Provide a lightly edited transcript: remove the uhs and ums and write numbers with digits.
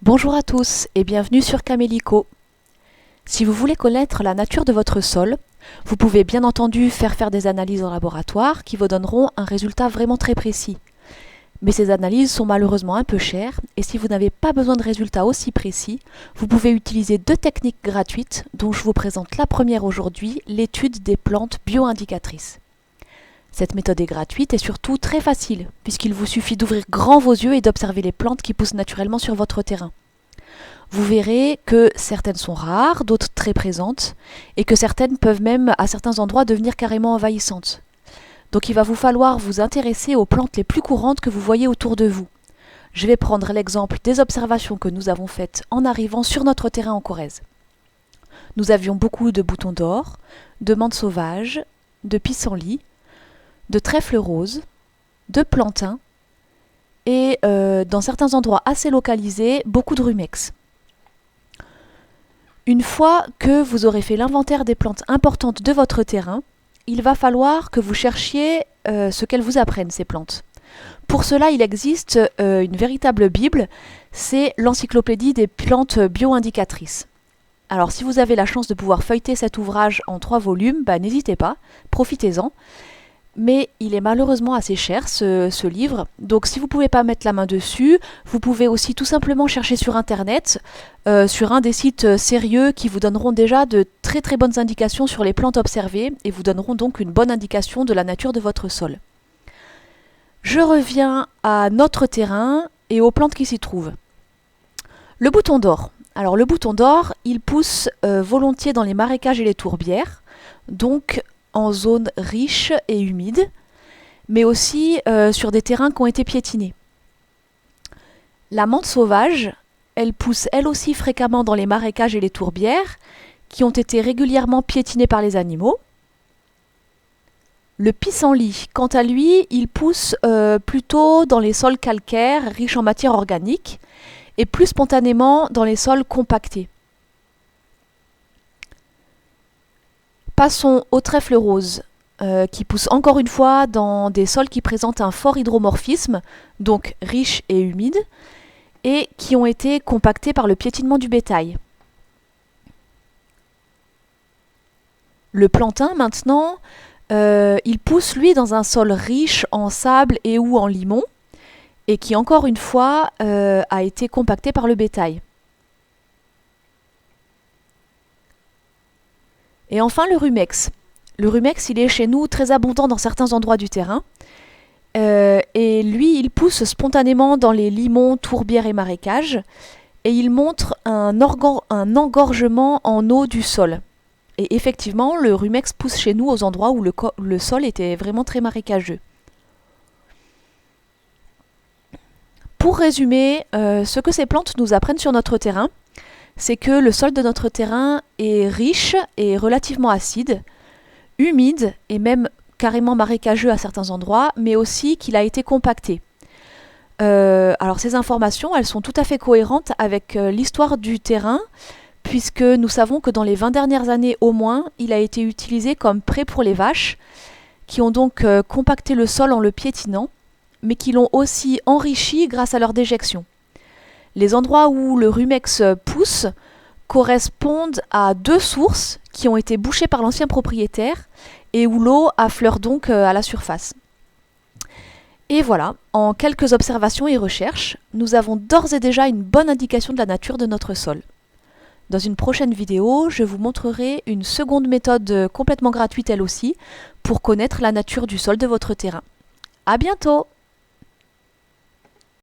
Bonjour à tous et bienvenue sur Camélico. Si vous voulez connaître la nature de votre sol, vous pouvez bien entendu faire des analyses en laboratoire qui vous donneront un résultat vraiment très précis. Mais ces analyses sont malheureusement un peu chères et si vous n'avez pas besoin de résultats aussi précis, vous pouvez utiliser deux techniques gratuites dont je vous présente la première aujourd'hui, l'étude des plantes bioindicatrices. Cette méthode est gratuite et surtout très facile, puisqu'il vous suffit d'ouvrir grand vos yeux et d'observer les plantes qui poussent naturellement sur votre terrain. Vous verrez que certaines sont rares, d'autres très présentes, et que certaines peuvent même à certains endroits devenir carrément envahissantes. Donc il va vous falloir vous intéresser aux plantes les plus courantes que vous voyez autour de vous. Je vais prendre l'exemple des observations que nous avons faites en arrivant sur notre terrain en Corrèze. Nous avions beaucoup de boutons d'or, de menthe sauvage, de pissenlit, de trèfle rose, de plantain et dans certains endroits assez localisés, beaucoup de rumex. Une fois que vous aurez fait l'inventaire des plantes importantes de votre terrain, il va falloir que vous cherchiez ce qu'elles vous apprennent, ces plantes. Pour cela, il existe une véritable bible, c'est l'encyclopédie des plantes bioindicatrices. Alors si vous avez la chance de pouvoir feuilleter cet ouvrage en 3 volumes, n'hésitez pas, profitez-en. Mais il est malheureusement assez cher ce livre, donc si vous ne pouvez pas mettre la main dessus, vous pouvez aussi tout simplement chercher sur internet, sur un des sites sérieux qui vous donneront déjà de très très bonnes indications sur les plantes observées et vous donneront donc une bonne indication de la nature de votre sol. Je reviens à notre terrain et aux plantes qui s'y trouvent. Le bouton d'or. Alors le bouton d'or, il pousse volontiers dans les marécages et les tourbières, donc en zone riche et humide, mais aussi sur des terrains qui ont été piétinés. La menthe sauvage, elle pousse elle aussi fréquemment dans les marécages et les tourbières, qui ont été régulièrement piétinés par les animaux. Le pissenlit, quant à lui, il pousse plutôt dans les sols calcaires, riches en matière organique, et plus spontanément dans les sols compactés. Passons au trèfle rose, qui pousse encore une fois dans des sols qui présentent un fort hydromorphisme, donc riches et humides, et qui ont été compactés par le piétinement du bétail. Le plantain, maintenant, il pousse lui dans un sol riche en sable et ou en limon, et qui encore une fois a été compacté par le bétail. Et enfin le rumex. Le rumex, il est chez nous très abondant dans certains endroits du terrain. Et lui, il pousse spontanément dans les limons, tourbières et marécages. Et il montre un engorgement en eau du sol. Et effectivement, le rumex pousse chez nous aux endroits où le sol était vraiment très marécageux. Pour résumer, ce que ces plantes nous apprennent sur notre terrain, c'est que le sol de notre terrain est riche et relativement acide, humide et même carrément marécageux à certains endroits, mais aussi qu'il a été compacté. Alors ces informations, elles sont tout à fait cohérentes avec l'histoire du terrain, puisque nous savons que dans les 20 dernières années au moins, il a été utilisé comme pré pour les vaches, qui ont donc compacté le sol en le piétinant, mais qui l'ont aussi enrichi grâce à leur déjection. Les endroits où le rumex pousse correspondent à 2 sources qui ont été bouchées par l'ancien propriétaire et où l'eau affleure donc à la surface. Et voilà, en quelques observations et recherches, nous avons d'ores et déjà une bonne indication de la nature de notre sol. Dans une prochaine vidéo, je vous montrerai une seconde méthode complètement gratuite elle aussi pour connaître la nature du sol de votre terrain. À bientôt!